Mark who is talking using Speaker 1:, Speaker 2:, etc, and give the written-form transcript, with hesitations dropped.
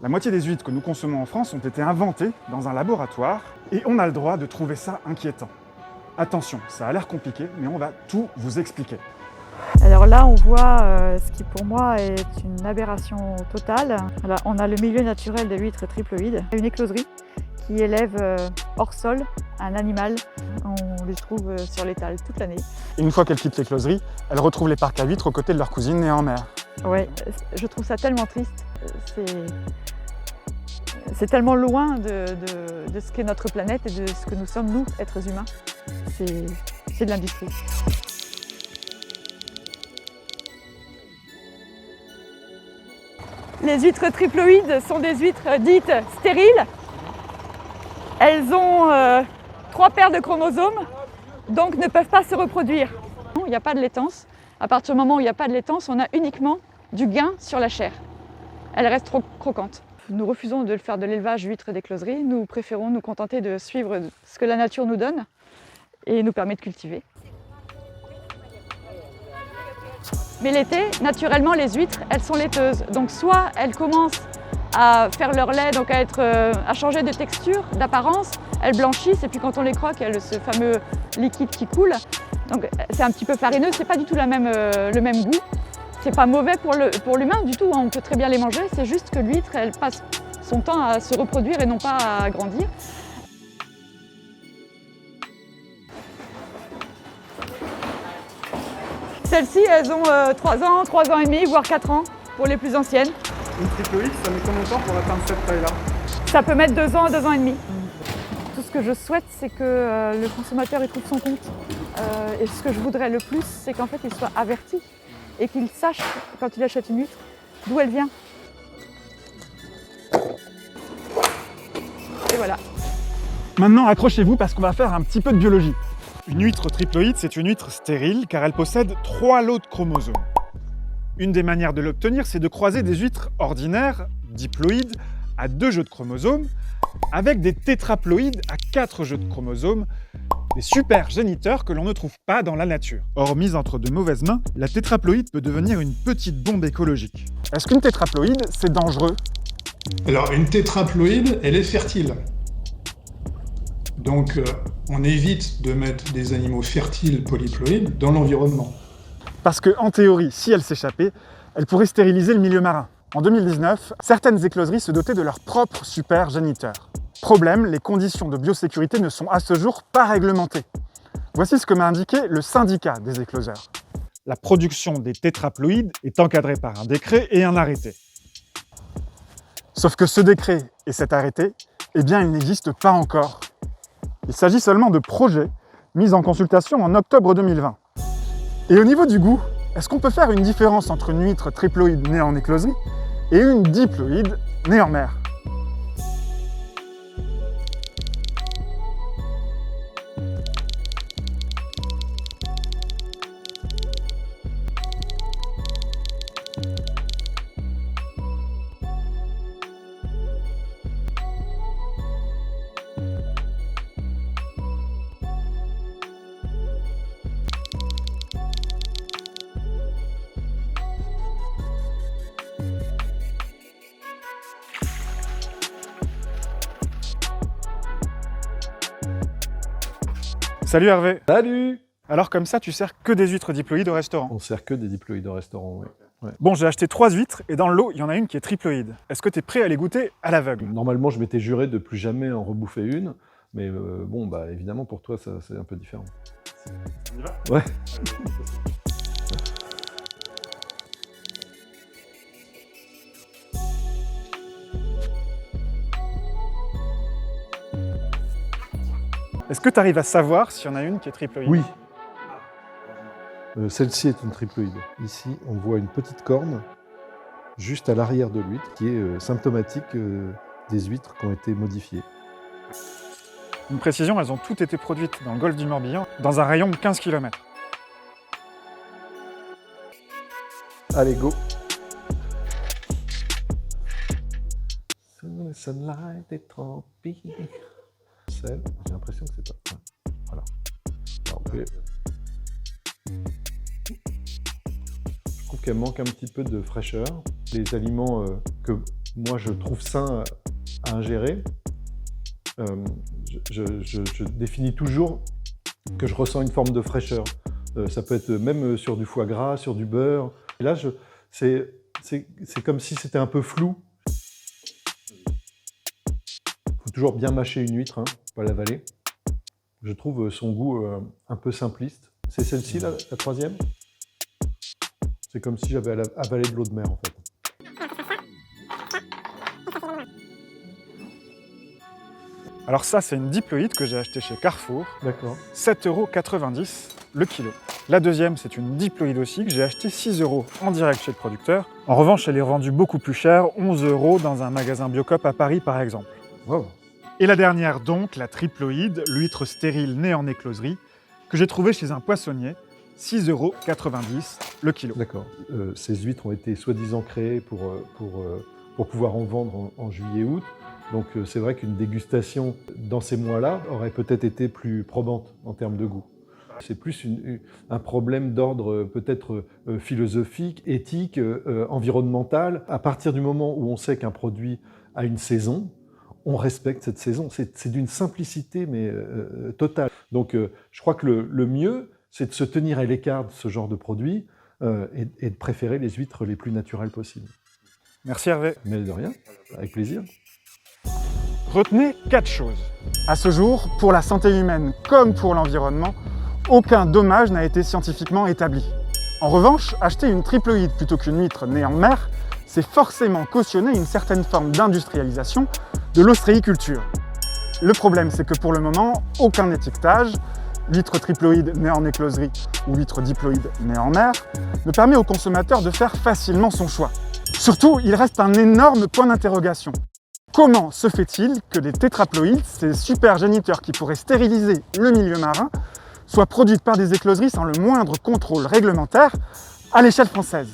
Speaker 1: La moitié des huîtres que nous consommons en France ont été inventées dans un laboratoire et on a le droit de trouver ça inquiétant. Attention, ça a l'air compliqué, mais on va tout vous expliquer.
Speaker 2: Alors là, on voit ce qui pour moi est une aberration totale. Là, on a le milieu naturel de l'huître triploïde, une écloserie qui élève hors sol un animal. On les trouve sur l'étal toute l'année.
Speaker 1: Et une fois qu'elles quittent l'écloserie, elles retrouvent les parcs à huîtres aux côtés de leurs cousines nées en mer.
Speaker 2: Ouais, je trouve ça tellement triste. C'est tellement loin de ce qu'est notre planète et de ce que nous sommes, nous, êtres humains. C'est de l'industrie. Les huîtres triploïdes sont des huîtres dites stériles. Elles ont 3 paires de chromosomes, donc ne peuvent pas se reproduire. Il n'y a pas de laitance. À partir du moment où il n'y a pas de laitance, on a uniquement du gain sur la chair. Elle reste trop croquante. Nous refusons de faire de l'élevage huîtres d'écloserie. Nous préférons nous contenter de suivre ce que la nature nous donne et nous permet de cultiver. Mais l'été, naturellement, les huîtres, elles sont laiteuses. Donc soit elles commencent à faire leur lait, donc à changer de texture, d'apparence, elles blanchissent et puis quand on les croque, il y a ce fameux liquide qui coule. Donc c'est un petit peu farineux, c'est pas du tout le même goût. C'est pas mauvais pour l'humain du tout, hein. On peut très bien les manger, c'est juste que l'huître, elle passe son temps à se reproduire et non pas à grandir. Celles-ci, elles ont 3 ans, 3 ans et demi, voire 4 ans pour les plus anciennes.
Speaker 1: Une triploïde, ça met combien de temps pour atteindre cette taille-là?
Speaker 2: Ça peut mettre 2 ans à 2 ans et demi. Tout ce que je souhaite, c'est que le consommateur y trouve son compte. Et ce que je voudrais le plus, c'est qu'en fait, il soit averti et qu'il sache, quand il achète une huître, d'où elle vient. Et voilà.
Speaker 1: Maintenant, accrochez-vous parce qu'on va faire un petit peu de biologie. Une huître triploïde, c'est une huître stérile car elle possède 3 lots de chromosomes. Une des manières de l'obtenir, c'est de croiser des huîtres ordinaires, diploïdes, à 2 jeux de chromosomes, avec des tétraploïdes à 4 jeux de chromosomes, des super géniteurs que l'on ne trouve pas dans la nature. Or, mise entre de mauvaises mains, la tétraploïde peut devenir une petite bombe écologique. Est-ce qu'une tétraploïde, c'est dangereux?
Speaker 3: Alors, une tétraploïde, elle est fertile. Donc, on évite de mettre des animaux fertiles polyploïdes dans l'environnement.
Speaker 1: Parce que, en théorie, si elle s'échappait, elle pourrait stériliser le milieu marin. En 2019, certaines écloseries se dotaient de leur propre super géniteur. Problème, les conditions de biosécurité ne sont à ce jour pas réglementées. Voici ce que m'a indiqué le syndicat des écloseurs. La production des tétraploïdes est encadrée par un décret et un arrêté. Sauf que ce décret et cet arrêté, eh bien, ils n'existent pas encore. Il s'agit seulement de projets mis en consultation en octobre 2020. Et au niveau du goût, est-ce qu'on peut faire une différence entre une huître triploïde née en écloserie et une diploïde née en mer? Salut Hervé.
Speaker 4: Salut!
Speaker 1: Alors comme ça, tu sers que des huîtres diploïdes au restaurant?
Speaker 4: On sert que des diploïdes au restaurant, oui. Ouais.
Speaker 1: Bon, j'ai acheté 3 huîtres et dans le lot, il y en a une qui est triploïde. Est-ce que tu es prêt à les goûter à l'aveugle?
Speaker 4: Normalement, je m'étais juré de plus jamais en rebouffer une, mais bon, bah évidemment, pour toi, ça, c'est un peu différent.
Speaker 1: On y va?
Speaker 4: Ouais.
Speaker 1: Est-ce que tu arrives à savoir s'il y en a une qui est triploïde?
Speaker 4: Oui. Celle-ci est une triploïde. Ici, on voit une petite corne juste à l'arrière de l'huître qui est symptomatique des huîtres qui ont été modifiées.
Speaker 1: Une précision, elles ont toutes été produites dans le golfe du Morbihan, dans un rayon de 15 km.
Speaker 4: Allez, go! Sunlight est tropique. Celle, j'ai l'impression que c'est pas. Ouais. Voilà. Alors, je trouve qu'elle manque un petit peu de fraîcheur. Les aliments que moi je trouve sain à ingérer, je définis toujours que je ressens une forme de fraîcheur. Ça peut être même sur du foie gras, sur du beurre. Et là, c'est comme si c'était un peu flou. Il faut toujours bien mâcher une huître, hein, pas l'avaler. Je trouve son goût un peu simpliste. C'est celle-ci, la troisième. C'est comme si j'avais avalé de l'eau de mer, en fait.
Speaker 1: Alors ça, c'est une diploïde que j'ai achetée chez Carrefour,
Speaker 4: D'accord.
Speaker 1: 7,90 € le kilo. La deuxième, c'est une diploïde aussi que j'ai achetée 6 € en direct chez le producteur. En revanche, elle est revendue beaucoup plus cher, 11 € dans un magasin Biocop à Paris par exemple.
Speaker 4: Wow.
Speaker 1: Et la dernière donc, la triploïde, l'huître stérile née en écloserie, que j'ai trouvée chez un poissonnier, 6,90 € le kilo.
Speaker 4: D'accord. Ces huîtres ont été soi-disant créées pour pouvoir en vendre en juillet-août. Donc c'est vrai qu'une dégustation dans ces mois-là aurait peut-être été plus probante en termes de goût. C'est plus un problème d'ordre peut-être philosophique, éthique, environnemental. À partir du moment où on sait qu'un produit a une saison, on respecte cette saison. C'est d'une simplicité mais totale. Donc je crois que le mieux, c'est de se tenir à l'écart de ce genre de produit et de préférer les huîtres les plus naturelles possibles.
Speaker 1: Merci Hervé.
Speaker 4: Mais de rien, avec plaisir.
Speaker 1: Retenez 4 choses. À ce jour, pour la santé humaine comme pour l'environnement, aucun dommage n'a été scientifiquement établi. En revanche, acheter une triploïde plutôt qu'une huître née en mer, c'est forcément cautionner une certaine forme d'industrialisation de l'ostréiculture. Le problème, c'est que pour le moment, aucun étiquetage, huître triploïde née en écloserie ou huître diploïde née en mer, ne permet au consommateur de faire facilement son choix. Surtout, il reste un énorme point d'interrogation. Comment se fait-il que les tétraploïdes, ces super géniteurs qui pourraient stériliser le milieu marin, soient produites par des écloseries sans le moindre contrôle réglementaire à l'échelle française ?